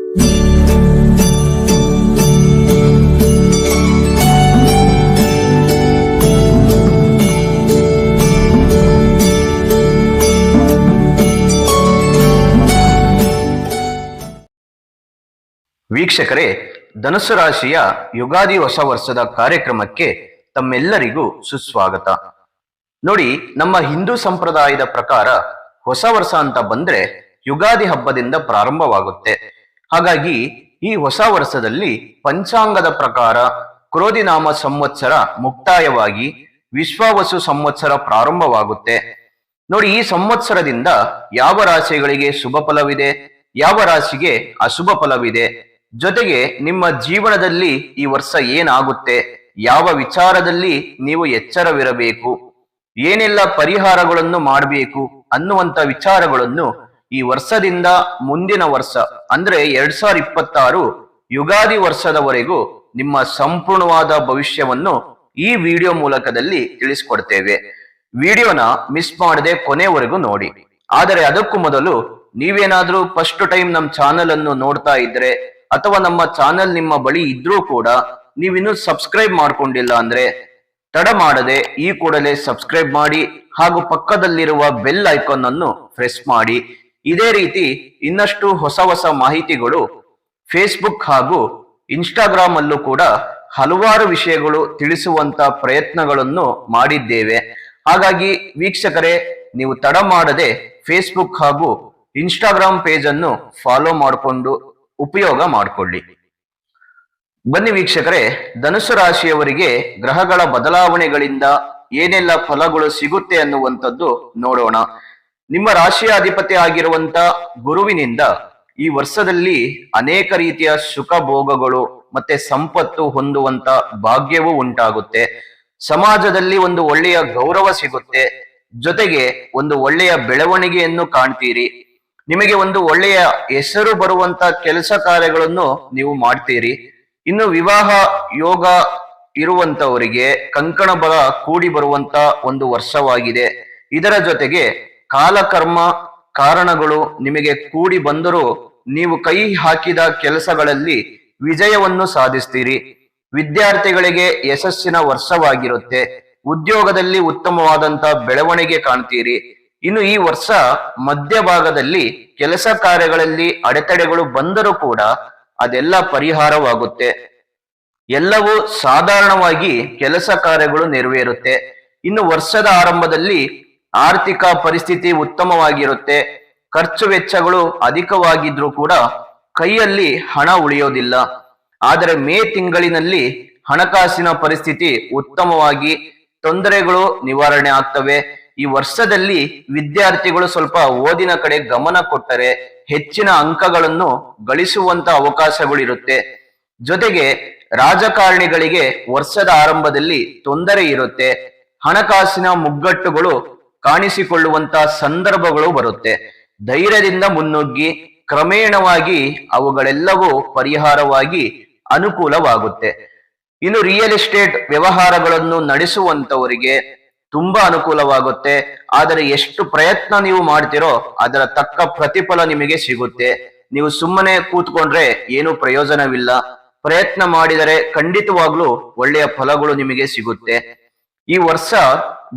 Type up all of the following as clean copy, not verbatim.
ವೀಕ್ಷಕರೇ, ಧನುಸ್ಸು ರಾಶಿಯ ಯುಗಾದಿ ಹೊಸ ವರ್ಷದ ಕಾರ್ಯಕ್ರಮಕ್ಕೆ ತಮ್ಮೆಲ್ಲರಿಗೂ ಸುಸ್ವಾಗತ. ನೋಡಿ, ನಮ್ಮ ಹಿಂದೂ ಸಂಪ್ರದಾಯದ ಪ್ರಕಾರ ಹೊಸ ವರ್ಷ ಅಂತ ಬಂದ್ರೆ ಯುಗಾದಿ ಹಬ್ಬದಿಂದ ಪ್ರಾರಂಭವಾಗುತ್ತೆ. ಹಾಗಾಗಿ ಈ ಹೊಸ ವರ್ಷದಲ್ಲಿ ಪಂಚಾಂಗದ ಪ್ರಕಾರ ಕ್ರೋಧಿನಾಮ ಸಂವತ್ಸರ ಮುಕ್ತಾಯವಾಗಿ ವಿಶ್ವಾವಸು ಸಂವತ್ಸರ ಪ್ರಾರಂಭವಾಗುತ್ತೆ. ನೋಡಿ, ಈ ಸಂವತ್ಸರದಿಂದ ಯಾವ ರಾಶಿಗಳಿಗೆ ಶುಭ ಫಲವಿದೆ, ಯಾವ ರಾಶಿಗೆ ಅಶುಭ ಫಲವಿದೆ, ಜೊತೆಗೆ ನಿಮ್ಮ ಜೀವನದಲ್ಲಿ ಈ ವರ್ಷ ಏನಾಗುತ್ತೆ, ಯಾವ ವಿಚಾರದಲ್ಲಿ ನೀವು ಎಚ್ಚರವಿರಬೇಕು, ಏನೆಲ್ಲ ಪರಿಹಾರಗಳನ್ನು ಮಾಡಬೇಕು ಅನ್ನುವಂತ ವಿಚಾರಗಳನ್ನು ಈ ವರ್ಷದಿಂದ ಮುಂದಿನ ವರ್ಷ ಅಂದ್ರೆ 2026 ಯುಗಾದಿ ವರ್ಷದವರೆಗೂ ನಿಮ್ಮ ಸಂಪೂರ್ಣವಾದ ಭವಿಷ್ಯವನ್ನು ಈ ವಿಡಿಯೋ ಮೂಲಕದಲ್ಲಿ ತಿಳಿಸ್ಕೊಡ್ತೇವೆ. ವಿಡಿಯೋನ ಮಿಸ್ ಮಾಡದೆ ಕೊನೆವರೆಗೂ ನೋಡಿ. ಆದರೆ ಅದಕ್ಕೂ ಮೊದಲು ನೀವೇನಾದ್ರೂ ಫಸ್ಟ್ ಟೈಮ್ ನಮ್ಮ ಚಾನೆಲ್ ಅನ್ನು ನೋಡ್ತಾ ಇದ್ರೆ ಅಥವಾ ನಮ್ಮ ಚಾನೆಲ್ ನಿಮ್ಮ ಬಳಿ ಇದ್ರೂ ಕೂಡ ನೀವಿನ್ನೂ ಸಬ್ಸ್ಕ್ರೈಬ್ ಮಾಡ್ಕೊಂಡಿಲ್ಲ ಅಂದ್ರೆ ತಡ ಮಾಡದೆ ಈ ಕೂಡಲೇ ಸಬ್ಸ್ಕ್ರೈಬ್ ಮಾಡಿ ಹಾಗೂ ಪಕ್ಕದಲ್ಲಿರುವ ಬೆಲ್ ಐಕಾನ್ ಅನ್ನು ಪ್ರೆಸ್ ಮಾಡಿ. ಇದೇ ರೀತಿ ಇನ್ನಷ್ಟು ಹೊಸ ಹೊಸ ಮಾಹಿತಿಗಳು ಫೇಸ್ಬುಕ್ ಹಾಗೂ ಇನ್ಸ್ಟಾಗ್ರಾಮ್ ಅಲ್ಲೂ ಕೂಡ ಹಲವಾರು ವಿಷಯಗಳು ತಿಳಿಸುವಂತ ಪ್ರಯತ್ನಗಳನ್ನು ಮಾಡಿದ್ದೇವೆ. ಹಾಗಾಗಿ ವೀಕ್ಷಕರೇ, ನೀವು ತಡ ಮಾಡದೆ ಫೇಸ್ಬುಕ್ ಹಾಗೂ ಇನ್ಸ್ಟಾಗ್ರಾಮ್ ಪೇಜ್ ಅನ್ನು ಫಾಲೋ ಮಾಡಿಕೊಂಡು ಉಪಯೋಗ ಮಾಡಿಕೊಳ್ಳಿ. ಬನ್ನಿ ವೀಕ್ಷಕರೇ, ಧನುಸ್ಸು ರಾಶಿಯವರಿಗೆ ಗ್ರಹಗಳ ಬದಲಾವಣೆಗಳಿಂದ ಏನೆಲ್ಲ ಫಲಗಳು ಸಿಗುತ್ತೆ ಅನ್ನುವಂಥದ್ದು ನೋಡೋಣ. ನಿಮ್ಮ ರಾಶಿಯ ಅಧಿಪತಿ ಆಗಿರುವಂತ ಗುರುವಿನಿಂದ ಈ ವರ್ಷದಲ್ಲಿ ಅನೇಕ ರೀತಿಯ ಸುಖ ಭೋಗಗಳು ಮತ್ತೆ ಸಂಪತ್ತು ಹೊಂದುವಂತ ಭಾಗ್ಯವೂ ಉಂಟಾಗುತ್ತೆ. ಸಮಾಜದಲ್ಲಿ ಒಂದು ಒಳ್ಳೆಯ ಗೌರವ ಸಿಗುತ್ತೆ. ಜೊತೆಗೆ ಒಂದು ಒಳ್ಳೆಯ ಬೆಳವಣಿಗೆಯನ್ನು ಕಾಣ್ತೀರಿ. ನಿಮಗೆ ಒಂದು ಒಳ್ಳೆಯ ಹೆಸರು ಬರುವಂತ ಕೆಲಸ ಕಾರ್ಯಗಳನ್ನು ನೀವು ಮಾಡ್ತೀರಿ. ಇನ್ನು ವಿವಾಹ ಯೋಗ ಇರುವಂತವರಿಗೆ ಕಂಕಣ ಬಲ ಕೂಡಿ ಬರುವಂತ ಒಂದು ವರ್ಷವಾಗಿದೆ. ಇದರ ಜೊತೆಗೆ ಕಾಲಕರ್ಮ ಕಾರಣಗಳು ನಿಮಗೆ ಕೂಡಿ ಬಂದರೂ ನೀವು ಕೈ ಹಾಕಿದ ಕೆಲಸಗಳಲ್ಲಿ ವಿಜಯವನ್ನು ಸಾಧಿಸ್ತೀರಿ. ವಿದ್ಯಾರ್ಥಿಗಳಿಗೆ ಯಶಸ್ಸಿನ ವರ್ಷವಾಗಿರುತ್ತೆ. ಉದ್ಯೋಗದಲ್ಲಿ ಉತ್ತಮವಾದಂತ ಬೆಳವಣಿಗೆ ಕಾಣ್ತೀರಿ. ಇನ್ನು ಈ ವರ್ಷ ಮಧ್ಯಭಾಗದಲ್ಲಿ ಕೆಲಸ ಕಾರ್ಯಗಳಲ್ಲಿ ಅಡೆತಡೆಗಳು ಬಂದರೂ ಕೂಡ ಅದೆಲ್ಲ ಪರಿಹಾರವಾಗುತ್ತೆ. ಎಲ್ಲವೂ ಸಾಧಾರಣವಾಗಿ ಕೆಲಸ ಕಾರ್ಯಗಳು ನೆರವೇರುತ್ತೆ. ಇನ್ನು ವರ್ಷದ ಆರಂಭದಲ್ಲಿ ಆರ್ಥಿಕ ಪರಿಸ್ಥಿತಿ ಉತ್ತಮವಾಗಿರುತ್ತೆ. ಖರ್ಚು ವೆಚ್ಚಗಳು ಅಧಿಕವಾಗಿದ್ರೂ ಕೂಡ ಕೈಯಲ್ಲಿ ಹಣ ಉಳಿಯೋದಿಲ್ಲ. ಆದರೆ ಮೇ ತಿಂಗಳಿನಲ್ಲಿ ಹಣಕಾಸಿನ ಪರಿಸ್ಥಿತಿ ಉತ್ತಮವಾಗಿ ತೊಂದರೆಗಳು ನಿವಾರಣೆ ಆಗ್ತವೆ. ಈ ವರ್ಷದಲ್ಲಿ ವಿದ್ಯಾರ್ಥಿಗಳು ಸ್ವಲ್ಪ ಓದಿನ ಕಡೆ ಗಮನ ಕೊಟ್ಟರೆ ಹೆಚ್ಚಿನ ಅಂಕಗಳನ್ನು ಗಳಿಸುವಂತ ಅವಕಾಶಗಳಿರುತ್ತೆ. ಜೊತೆಗೆ ರಾಜಕಾರಣಿಗಳಿಗೆ ವರ್ಷದ ಆರಂಭದಲ್ಲಿ ತೊಂದರೆ ಇರುತ್ತೆ. ಹಣಕಾಸಿನ ಮುಗ್ಗಟ್ಟುಗಳು ಕಾಣಿಸಿಕೊಳ್ಳುವಂತ ಸಂದರ್ಭಗಳು ಬರುತ್ತೆ. ಧೈರ್ಯದಿಂದ ಮುನ್ನುಗ್ಗಿ ಕ್ರಮೇಣವಾಗಿ ಅವುಗಳೆಲ್ಲವೂ ಪರಿಹಾರವಾಗಿ ಅನುಕೂಲವಾಗುತ್ತೆ. ಇನ್ನು ರಿಯಲ್ ಎಸ್ಟೇಟ್ ವ್ಯವಹಾರಗಳನ್ನು ನಡೆಸುವಂತವರಿಗೆ ತುಂಬಾ ಅನುಕೂಲವಾಗುತ್ತೆ. ಆದರೆ ಎಷ್ಟು ಪ್ರಯತ್ನ ನೀವು ಮಾಡ್ತಿರೋ ಅದರ ತಕ್ಕ ಪ್ರತಿಫಲ ನಿಮಗೆ ಸಿಗುತ್ತೆ. ನೀವು ಸುಮ್ಮನೆ ಕೂತ್ಕೊಂಡ್ರೆ ಏನು ಪ್ರಯೋಜನವಿಲ್ಲ. ಪ್ರಯತ್ನ ಮಾಡಿದರೆ ಖಂಡಿತವಾಗ್ಲೂ ಒಳ್ಳೆಯ ಫಲಗಳು ನಿಮಗೆ ಸಿಗುತ್ತೆ. ಈ ವರ್ಷ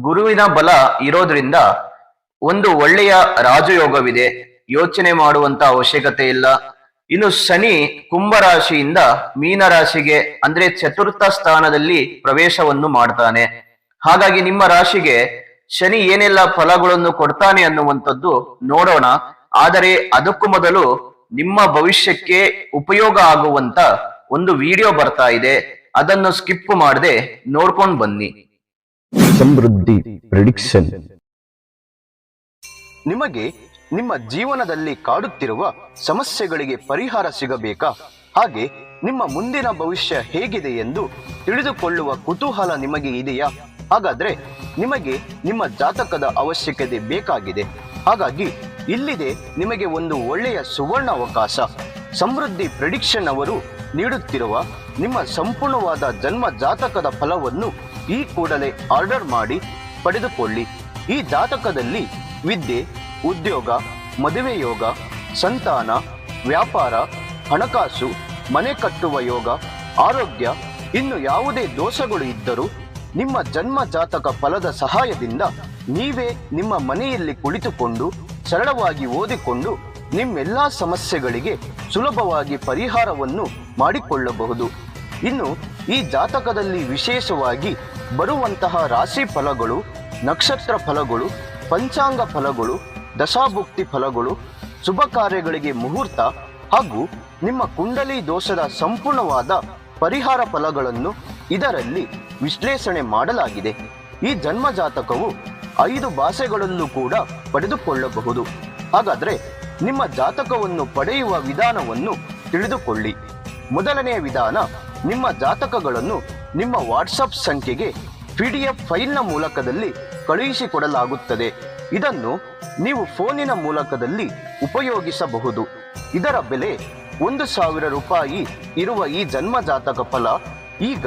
ಗುರುವಿನ ಬಲ ಇರೋದ್ರಿಂದ ಒಂದು ಒಳ್ಳೆಯ ರಾಜಯೋಗವಿದೆ. ಯೋಚನೆ ಮಾಡುವಂತ ಅವಶ್ಯಕತೆ ಇಲ್ಲ. ಇನ್ನು ಶನಿ ಕುಂಭರಾಶಿಯಿಂದ ಮೀನರಾಶಿಗೆ ಅಂದ್ರೆ ಚತುರ್ಥ ಸ್ಥಾನದಲ್ಲಿ ಪ್ರವೇಶವನ್ನು ಮಾಡ್ತಾನೆ. ಹಾಗಾಗಿ ನಿಮ್ಮ ರಾಶಿಗೆ ಶನಿ ಏನೆಲ್ಲ ಫಲಗಳನ್ನು ಕೊಡ್ತಾನೆ ಅನ್ನುವಂಥದ್ದು ನೋಡೋಣ. ಆದರೆ ಅದಕ್ಕೂ ಮೊದಲು ನಿಮ್ಮ ಭವಿಷ್ಯಕ್ಕೆ ಉಪಯೋಗ ಆಗುವಂತ ಒಂದು ವಿಡಿಯೋ ಬರ್ತಾ ಇದೆ, ಅದನ್ನು ಸ್ಕಿಪ್ ಮಾಡದೆ ನೋಡ್ಕೊಂಡು ಬನ್ನಿ. ಸಮೃದ್ಧಿ ಪ್ರೆಡಿಕ್ಷನ್. ನಿಮಗೆ ನಿಮ್ಮ ಜೀವನದಲ್ಲಿ ಕಾಡುತ್ತಿರುವ ಸಮಸ್ಯೆಗಳಿಗೆ ಪರಿಹಾರ ಸಿಗಬೇಕಾ? ಹಾಗೆ ನಿಮ್ಮ ಮುಂದಿನ ಭವಿಷ್ಯ ಹೇಗಿದೆ ಎಂದು ತಿಳಿದುಕೊಳ್ಳುವ ಕುತೂಹಲ ನಿಮಗೆ ಇದೆಯಾ? ಹಾಗಾದ್ರೆ ನಿಮಗೆ ನಿಮ್ಮ ಜಾತಕದ ಅವಶ್ಯಕತೆ ಬೇಕಾಗಿದೆ. ಹಾಗಾಗಿ ಇಲ್ಲಿದೆ ನಿಮಗೆ ಒಂದು ಒಳ್ಳೆಯ ಸುವರ್ಣ ಅವಕಾಶ. ಸಮೃದ್ಧಿ ಪ್ರೆಡಿಕ್ಷನ್ ಅವರು ನೀಡುತ್ತಿರುವ ನಿಮ್ಮ ಸಂಪೂರ್ಣವಾದ ಜನ್ಮ ಜಾತಕದ ಫಲವನ್ನು ಈ ಕೂಡಲೇ ಆರ್ಡರ್ ಮಾಡಿ ಪಡೆದುಕೊಳ್ಳಿ. ಈ ಜಾತಕದಲ್ಲಿ ವಿದ್ಯೆ, ಉದ್ಯೋಗ, ಮದುವೆ ಯೋಗ, ಸಂತಾನ, ವ್ಯಾಪಾರ, ಹಣಕಾಸು, ಮನೆ ಕಟ್ಟುವ ಯೋಗ, ಆರೋಗ್ಯ, ಇನ್ನು ಯಾವುದೇ ದೋಷಗಳು ಇದ್ದರೂ ನಿಮ್ಮ ಜನ್ಮ ಜಾತಕ ಫಲದ ಸಹಾಯದಿಂದ ನೀವೇ ನಿಮ್ಮ ಮನೆಯಲ್ಲಿ ಕುಳಿತುಕೊಂಡು ಸರಳವಾಗಿ ಓದಿಕೊಂಡು ನಿಮ್ಮೆಲ್ಲಾ ಸಮಸ್ಯೆಗಳಿಗೆ ಸುಲಭವಾಗಿ ಪರಿಹಾರವನ್ನು ಮಾಡಿಕೊಳ್ಳಬಹುದು. ಇನ್ನು ಈ ಜಾತಕದಲ್ಲಿ ವಿಶೇಷವಾಗಿ ಬರುವಂತಹ ರಾಶಿ ಫಲಗಳು, ನಕ್ಷತ್ರ ಫಲಗಳು, ಪಂಚಾಂಗ ಫಲಗಳು, ದಶಾಭುಕ್ತಿ ಫಲಗಳು, ಶುಭ ಕಾರ್ಯಗಳಿಗೆ ಮುಹೂರ್ತ ಹಾಗೂ ನಿಮ್ಮ ಕುಂಡಲಿ ದೋಷದ ಸಂಪೂರ್ಣವಾದ ಪರಿಹಾರ ಫಲಗಳನ್ನು ಇದರಲ್ಲಿ ವಿಶ್ಲೇಷಣೆ ಮಾಡಲಾಗಿದೆ. ಈ ಜನ್ಮ ಜಾತಕವು 5 ಭಾಷೆಗಳಲ್ಲೂ ಕೂಡ ಪಡೆದುಕೊಳ್ಳಬಹುದು. ಹಾಗಾದರೆ ನಿಮ್ಮ ಜಾತಕವನ್ನು ಪಡೆಯುವ ವಿಧಾನವನ್ನು ತಿಳಿದುಕೊಳ್ಳಿ. ಮೊದಲನೆಯ ವಿಧಾನ, ನಿಮ್ಮ ಜಾತಕಗಳನ್ನು ನಿಮ್ಮ ವಾಟ್ಸಪ್ ಸಂಖ್ಯೆಗೆ PDF ಫೈಲ್ನ ಮೂಲಕದಲ್ಲಿ ಕಳುಹಿಸಿಕೊಡಲಾಗುತ್ತದೆ. ಇದನ್ನು ನೀವು ಫೋನಿನ ಮೂಲಕದಲ್ಲಿ ಉಪಯೋಗಿಸಬಹುದು. ಇದರ ಬೆಲೆ 1,000 ರೂಪಾಯಿ ಇರುವ ಈ ಜನ್ಮ ಜಾತಕ ಫಲ ಈಗ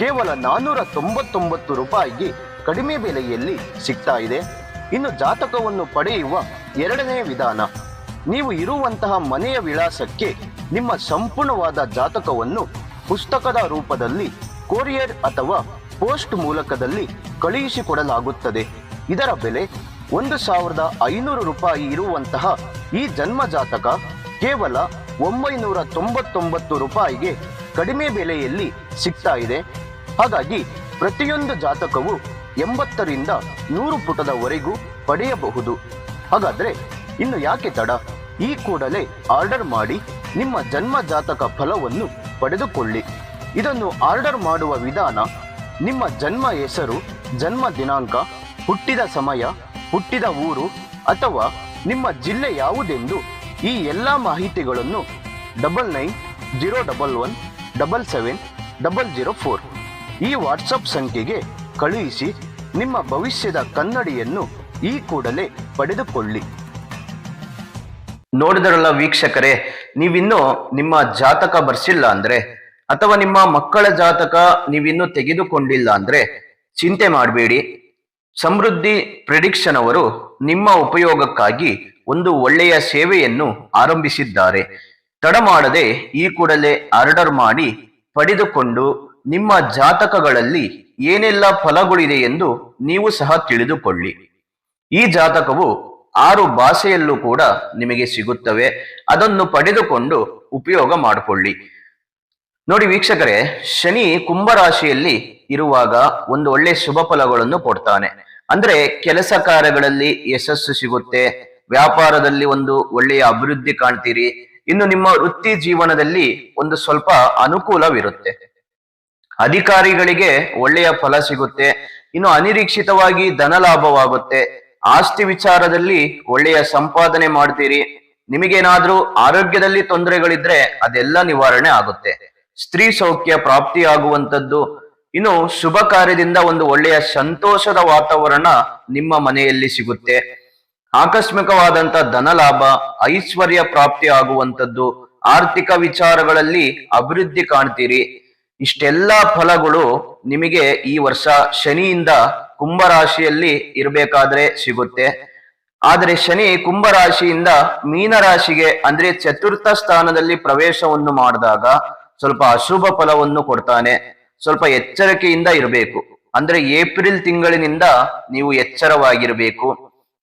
ಕೇವಲ 499 ರೂಪಾಯಿಗೆ ಕಡಿಮೆ ಬೆಲೆಯಲ್ಲಿ ಸಿಗ್ತಾ ಇದೆ. ಇನ್ನು ಜಾತಕವನ್ನು ಪಡೆಯುವ ಎರಡನೇ ವಿಧಾನ, ನೀವು ಇರುವಂತಹ ಮನೆಯ ವಿಳಾಸಕ್ಕೆ ನಿಮ್ಮ ಸಂಪೂರ್ಣವಾದ ಜಾತಕವನ್ನು ಪುಸ್ತಕದ ರೂಪದಲ್ಲಿ ಕೊರಿಯರ್ ಅಥವಾ ಪೋಸ್ಟ್ ಮೂಲಕದಲ್ಲಿ ಕಳುಹಿಸಿಕೊಡಲಾಗುತ್ತದೆ. ಇದರ ಬೆಲೆ 1,500 ರೂಪಾಯಿ ಇರುವಂತಹ ಈ ಜನ್ಮ ಜಾತಕ ಕೇವಲ 999 ರೂಪಾಯಿಗೆ ಕಡಿಮೆ ಬೆಲೆಯಲ್ಲಿ ಸಿಗ್ತಾ ಇದೆ. ಹಾಗಾಗಿ ಪ್ರತಿಯೊಂದು ಜಾತಕವು 80ರಿಂದ 100 ಪುಟದವರೆಗೂ ಪಡೆಯಬಹುದು. ಹಾಗಾದ್ರೆ ಇನ್ನು ಯಾಕೆ ತಡ? ಈ ಕೂಡಲೇ ಆರ್ಡರ್ ಮಾಡಿ ನಿಮ್ಮ ಜನ್ಮ ಜಾತಕ ಫಲವನ್ನು ಪಡೆದುಕೊಳ್ಳಿ. ಇದನ್ನು ಆರ್ಡರ್ ಮಾಡುವ ವಿಧಾನ, ನಿಮ್ಮ ಜನ್ಮ ಹೆಸರು, ಜನ್ಮ ದಿನಾಂಕ, ಹುಟ್ಟಿದ ಸಮಯ, ಹುಟ್ಟಿದ ಊರು ಅಥವಾ ನಿಮ್ಮ ಜಿಲ್ಲೆ ಯಾವುದೆಂದು ಈ ಎಲ್ಲ ಮಾಹಿತಿಗಳನ್ನು 9901177004 ಈ ವಾಟ್ಸಪ್ ಸಂಖ್ಯೆಗೆ ಕಳುಹಿಸಿ ನಿಮ್ಮ ಭವಿಷ್ಯದ ಕನ್ನಡಿಯನ್ನು ಈ ಕೂಡಲೇ ಪಡೆದುಕೊಳ್ಳಿ. ನೋಡಿದರಲ್ಲ ವೀಕ್ಷಕರೇ, ನೀವಿನ್ನೂ ನಿಮ್ಮ ಜಾತಕ ಬರ್ಸಿಲ್ಲ ಅಂದ್ರೆ ಅಥವಾ ನಿಮ್ಮ ಮಕ್ಕಳ ಜಾತಕ ನೀವಿನ್ನೂ ತೆಗೆದುಕೊಂಡಿಲ್ಲ ಅಂದ್ರೆ ಚಿಂತೆ ಮಾಡಬೇಡಿ. ಸಮೃದ್ಧಿ ಪ್ರೆಡಿಕ್ಷನ್ ಅವರು ನಿಮ್ಮ ಉಪಯೋಗಕ್ಕಾಗಿ ಒಂದು ಒಳ್ಳೆಯ ಸೇವೆಯನ್ನು ಆರಂಭಿಸಿದ್ದಾರೆ. ತಡ ಮಾಡದೆ ಈ ಕೂಡಲೇ ಆರ್ಡರ್ ಮಾಡಿ ಪಡೆದುಕೊಂಡು ನಿಮ್ಮ ಜಾತಕಗಳಲ್ಲಿ ಏನೆಲ್ಲ ಫಲಗಳಿದೆ ಎಂದು ನೀವು ಸಹ ತಿಳಿದುಕೊಳ್ಳಿ. ಈ ಜಾತಕವು 6 ಭಾಷೆಯಲ್ಲೂ ಕೂಡ ನಿಮಗೆ ಸಿಗುತ್ತವೆ. ಅದನ್ನು ಪಡೆದುಕೊಂಡು ಉಪಯೋಗ ಮಾಡಿಕೊಳ್ಳಿ. ನೋಡಿ ವೀಕ್ಷಕರೇ, ಶನಿ ಕುಂಭರಾಶಿಯಲ್ಲಿ ಇರುವಾಗ ಒಂದು ಒಳ್ಳೆ ಶುಭ ಫಲಗಳನ್ನು ಕೊಡ್ತಾನೆ. ಅಂದ್ರೆ ಕೆಲಸ ಕಾರ್ಯಗಳಲ್ಲಿ ಯಶಸ್ಸು ಸಿಗುತ್ತೆ, ವ್ಯಾಪಾರದಲ್ಲಿ ಒಂದು ಒಳ್ಳೆಯ ಅಭಿವೃದ್ಧಿ ಕಾಣ್ತೀರಿ, ಇನ್ನು ನಿಮ್ಮ ವೃತ್ತಿ ಜೀವನದಲ್ಲಿ ಒಂದು ಸ್ವಲ್ಪ ಅನುಕೂಲವಿರುತ್ತೆ, ಅಧಿಕಾರಿಗಳಿಗೆ ಒಳ್ಳೆಯ ಫಲ ಸಿಗುತ್ತೆ, ಇನ್ನು ಅನಿರೀಕ್ಷಿತವಾಗಿ ಧನ ಲಾಭವಾಗುತ್ತೆ, ಆಸ್ತಿ ವಿಚಾರದಲ್ಲಿ ಒಳ್ಳೆಯ ಸಂಪಾದನೆ ಮಾಡ್ತೀರಿ, ನಿಮಗೇನಾದ್ರೂ ಆರೋಗ್ಯದಲ್ಲಿ ತೊಂದರೆಗಳಿದ್ರೆ ಅದೆಲ್ಲ ನಿವಾರಣೆ ಆಗುತ್ತೆ, ಸ್ತ್ರೀ ಸೌಖ್ಯ ಪ್ರಾಪ್ತಿಯಾಗುವಂಥದ್ದು, ಇನ್ನು ಶುಭ ಕಾರ್ಯದಿಂದ ಒಂದು ಒಳ್ಳೆಯ ಸಂತೋಷದ ವಾತಾವರಣ ನಿಮ್ಮ ಮನೆಯಲ್ಲಿ ಸಿಗುತ್ತೆ, ಆಕಸ್ಮಿಕವಾದಂತ ಧನ ಲಾಭ, ಐಶ್ವರ್ಯ ಪ್ರಾಪ್ತಿ ಆಗುವಂಥದ್ದು, ಆರ್ಥಿಕ ವಿಚಾರಗಳಲ್ಲಿ ಅಭಿವೃದ್ಧಿ ಕಾಣ್ತೀರಿ. ಇಷ್ಟೆಲ್ಲಾ ಫಲಗಳು ನಿಮಗೆ ಈ ವರ್ಷ ಶನಿಯಿಂದ ಕುಂಭರಾಶಿಯಲ್ಲಿ ಇರಬೇಕಾದ್ರೆ ಸಿಗುತ್ತೆ. ಆದರೆ ಶನಿ ಕುಂಭರಾಶಿಯಿಂದ ಮೀನರಾಶಿಗೆ ಅಂದ್ರೆ ಚತುರ್ಥ ಸ್ಥಾನದಲ್ಲಿ ಪ್ರವೇಶವನ್ನು ಮಾಡಿದಾಗ ಸ್ವಲ್ಪ ಅಶುಭ ಫಲವನ್ನು ಕೊಡ್ತಾನೆ. ಸ್ವಲ್ಪ ಎಚ್ಚರಿಕೆಯಿಂದ ಇರಬೇಕು. ಅಂದ್ರೆ ಏಪ್ರಿಲ್ ತಿಂಗಳಿನಿಂದ ನೀವು ಎಚ್ಚರವಾಗಿರಬೇಕು.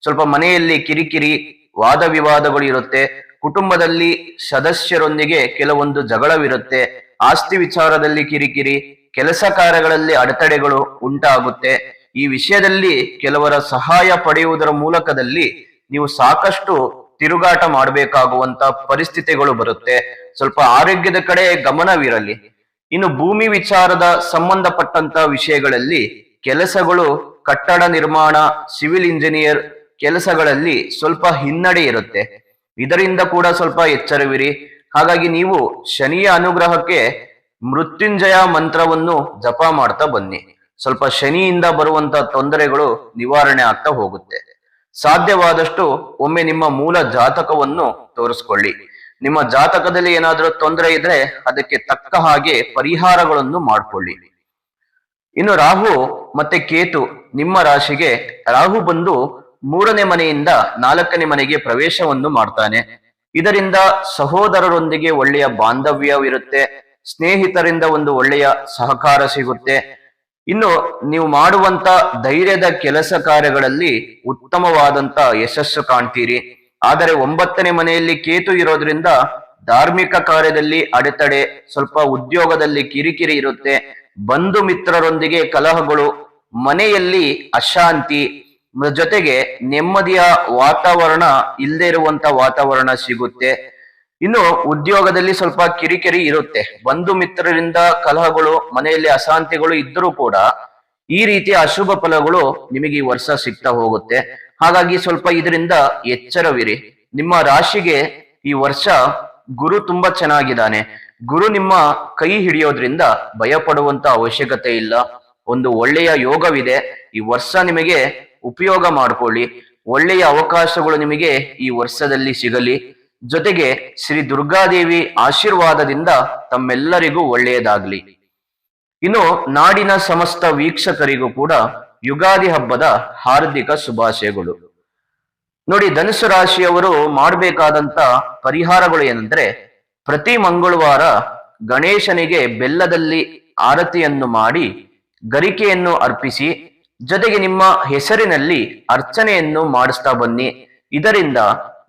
ಸ್ವಲ್ಪ ಮನೆಯಲ್ಲಿ ಕಿರಿಕಿರಿ, ವಾದ ವಿವಾದಗಳು ಇರುತ್ತೆ, ಕುಟುಂಬದಲ್ಲಿ ಸದಸ್ಯರೊಂದಿಗೆ ಕೆಲವೊಂದು ಜಗಳವಿರುತ್ತೆ, ಆಸ್ತಿ ವಿಚಾರದಲ್ಲಿ ಕಿರಿಕಿರಿ, ಕೆಲಸ ಕಾರ್ಯಗಳಲ್ಲಿ ಅಡೆತಡೆಗಳು ಉಂಟಾಗುತ್ತೆ. ಈ ವಿಷಯದಲ್ಲಿ ಕೆಲವರ ಸಹಾಯ ಪಡೆಯುವುದರ ಮೂಲಕದಲ್ಲಿ ನೀವು ಸಾಕಷ್ಟು ತಿರುಗಾಟ ಮಾಡಬೇಕಾಗುವಂತ ಪರಿಸ್ಥಿತಿಗಳು ಬರುತ್ತೆ. ಸ್ವಲ್ಪ ಆರೋಗ್ಯದ ಕಡೆ ಗಮನವಿರಲಿ. ಇನ್ನು ಭೂಮಿ ವಿಚಾರದ ಸಂಬಂಧಪಟ್ಟಂತ ವಿಷಯಗಳಲ್ಲಿ ಕೆಲಸಗಳು, ಕಟ್ಟಡ ನಿರ್ಮಾಣ, ಸಿವಿಲ್ ಇಂಜಿನಿಯರ್ ಕೆಲಸಗಳಲ್ಲಿ ಸ್ವಲ್ಪ ಹಿನ್ನಡೆ ಇರುತ್ತೆ. ಇದರಿಂದ ಕೂಡ ಸ್ವಲ್ಪ ಎಚ್ಚರವಿರಿ. ಹಾಗಾಗಿ ನೀವು ಶನಿಯ ಅನುಗ್ರಹಕ್ಕೆ ಮೃತ್ಯುಂಜಯ ಮಂತ್ರವನ್ನು ಜಪ ಮಾಡ್ತಾ ಬನ್ನಿ. ಸ್ವಲ್ಪ ಶನಿಯಿಂದ ಬರುವಂತ ತೊಂದರೆಗಳು ನಿವಾರಣೆ ಆಗ್ತಾ ಹೋಗುತ್ತೆ. ಸಾಧ್ಯವಾದಷ್ಟು ಒಮ್ಮೆ ನಿಮ್ಮ ಮೂಲ ಜಾತಕವನ್ನು ತೋರಿಸ್ಕೊಳ್ಳಿ. ನಿಮ್ಮ ಜಾತಕದಲ್ಲಿ ಏನಾದ್ರೂ ತೊಂದರೆ ಇದ್ರೆ ಅದಕ್ಕೆ ತಕ್ಕ ಹಾಗೆ ಪರಿಹಾರಗಳನ್ನು ಮಾಡ್ಕೊಳ್ಳಿ. ಇನ್ನು ರಾಹು ಮತ್ತೆ ಕೇತು, ನಿಮ್ಮ ರಾಶಿಗೆ ರಾಹು ಬಂದು 3ನೇ ಮನೆಯಿಂದ 4ನೇ ಮನೆಗೆ ಪ್ರವೇಶವನ್ನು ಮಾಡ್ತಾನೆ. ಇದರಿಂದ ಸಹೋದರರೊಂದಿಗೆ ಒಳ್ಳೆಯ ಬಾಂಧವ್ಯವಿರುತ್ತೆ, ಸ್ನೇಹಿತರಿಂದ ಒಂದು ಒಳ್ಳೆಯ ಸಹಕಾರ ಸಿಗುತ್ತೆ. ಇನ್ನು ನೀವು ಮಾಡುವಂತ ಧೈರ್ಯದ ಕೆಲಸ ಕಾರ್ಯಗಳಲ್ಲಿ ಉತ್ತಮವಾದಂತ ಯಶಸ್ಸು ಕಾಣ್ತೀರಿ. ಆದರೆ 9ನೇ ಮನೆಯಲ್ಲಿ ಕೇತು ಇರೋದ್ರಿಂದ ಧಾರ್ಮಿಕ ಕಾರ್ಯದಲ್ಲಿ ಅಡೆತಡೆ, ಸ್ವಲ್ಪ ಉದ್ಯೋಗದಲ್ಲಿ ಕಿರಿಕಿರಿ ಇರುತ್ತೆ, ಬಂಧು ಮಿತ್ರರೊಂದಿಗೆ ಕಲಹಗಳು, ಮನೆಯಲ್ಲಿ ಅಶಾಂತಿ, ಜೊತೆಗೆ ನೆಮ್ಮದಿಯ ವಾತಾವರಣ ಇಲ್ಲದೆ ಇರುವಂತ ವಾತಾವರಣ ಸಿಗುತ್ತೆ. ಇನ್ನು ಉದ್ಯೋಗದಲ್ಲಿ ಸ್ವಲ್ಪ ಕಿರಿಕಿರಿ ಇರುತ್ತೆ, ಬಂಧು ಮಿತ್ರರಿಂದ ಕಲಹಗಳು, ಮನೆಯಲ್ಲಿ ಅಶಾಂತಿಗಳು ಇದ್ದರೂ ಕೂಡ ಈ ರೀತಿಯ ಅಶುಭ ಫಲಗಳು ನಿಮಗೆ ಈ ವರ್ಷ ಸಿಗ್ತಾ ಹೋಗುತ್ತೆ. ಹಾಗಾಗಿ ಸ್ವಲ್ಪ ಇದರಿಂದ ಎಚ್ಚರವಿರಿ. ನಿಮ್ಮ ರಾಶಿಗೆ ಈ ವರ್ಷ ಗುರು ತುಂಬಾ ಚೆನ್ನಾಗಿದ್ದಾನೆ. ಗುರು ನಿಮ್ಮ ಕೈ ಹಿಡಿಯೋದ್ರಿಂದ ಭಯ ಪಡುವಂತ ಅವಶ್ಯಕತೆ ಇಲ್ಲ. ಒಂದು ಒಳ್ಳೆಯ ಯೋಗವಿದೆ. ಈ ವರ್ಷ ನಿಮಗೆ ಉಪಯೋಗ ಮಾಡ್ಕೊಳ್ಳಿ. ಒಳ್ಳೆಯ ಅವಕಾಶಗಳು ನಿಮಗೆ ಈ ವರ್ಷದಲ್ಲಿ ಸಿಗಲಿ. ಜೊತೆಗೆ ಶ್ರೀ ದುರ್ಗಾದೇವಿ ಆಶೀರ್ವಾದದಿಂದ ತಮ್ಮೆಲ್ಲರಿಗೂ ಒಳ್ಳೆಯದಾಗ್ಲಿ. ಇನ್ನು ನಾಡಿನ ಸಮಸ್ತ ವೀಕ್ಷಕರಿಗೂ ಕೂಡ ಯುಗಾದಿ ಹಬ್ಬದ ಹಾರ್ದಿಕ ಶುಭಾಶಯಗಳು. ನೋಡಿ, ಧನುಸು ರಾಶಿಯವರು ಮಾಡಬೇಕಾದಂತ ಪರಿಹಾರಗಳು ಏನಂದ್ರೆ, ಪ್ರತಿ ಮಂಗಳವಾರ ಗಣೇಶನಿಗೆ ಬೆಲ್ಲದಲ್ಲಿ ಆರತಿಯನ್ನು ಮಾಡಿ ಗರಿಕೆಯನ್ನು ಅರ್ಪಿಸಿ, ಜೊತೆಗೆ ನಿಮ್ಮ ಹೆಸರಿನಲ್ಲಿ ಅರ್ಚನೆಯನ್ನು ಮಾಡಿಸ್ತಾ ಬನ್ನಿ. ಇದರಿಂದ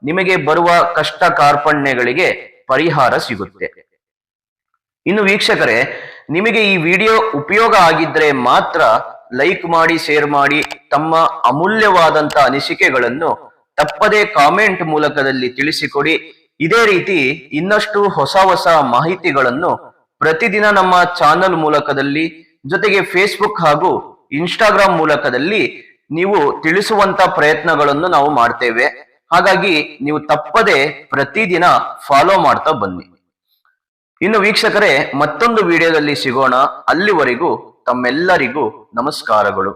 ನಿಮಗೆ ಬರುವ ಕಷ್ಟ ಕಾರ್ಪಣ್ಯಗಳಿಗೆ ಪರಿಹಾರ ಸಿಗುತ್ತೆ. ಇನ್ನು ವೀಕ್ಷಕರೇ, ನಿಮಗೆ ಈ ವಿಡಿಯೋ ಉಪಯೋಗ ಆಗಿದ್ರೆ ಮಾತ್ರ ಲೈಕ್ ಮಾಡಿ, ಶೇರ್ ಮಾಡಿ, ತಮ್ಮ ಅಮೂಲ್ಯವಾದಂತ ಅನಿಸಿಕೆಗಳನ್ನು ತಪ್ಪದೇ ಕಾಮೆಂಟ್ ಮೂಲಕದಲ್ಲಿ ತಿಳಿಸಿಕೊಡಿ. ಇದೇ ರೀತಿ ಇನ್ನಷ್ಟು ಹೊಸ ಹೊಸ ಮಾಹಿತಿಗಳನ್ನು ಪ್ರತಿದಿನ ನಮ್ಮ ಚಾನೆಲ್ ಮೂಲಕದಲ್ಲಿ, ಜೊತೆಗೆ ಫೇಸ್ಬುಕ್ ಹಾಗೂ ಇನ್ಸ್ಟಾಗ್ರಾಮ್ ಮೂಲಕದಲ್ಲಿ ನೀವು ತಿಳಿಸುವಂತ ಪ್ರಯತ್ನಗಳನ್ನು ನಾವು ಮಾಡ್ತೇವೆ. ಹಾಗಾಗಿ ನೀವು ತಪ್ಪದೆ ಪ್ರತಿದಿನ ಫಾಲೋ ಮಾಡ್ತಾ ಬನ್ನಿ. ಇನ್ನು ವೀಕ್ಷಕರೇ, ಮತ್ತೊಂದು ವಿಡಿಯೋದಲ್ಲಿ ಸಿಗೋಣ. ಅಲ್ಲಿವರೆಗೂ ತಮ್ಮೆಲ್ಲರಿಗೂ ನಮಸ್ಕಾರಗಳು.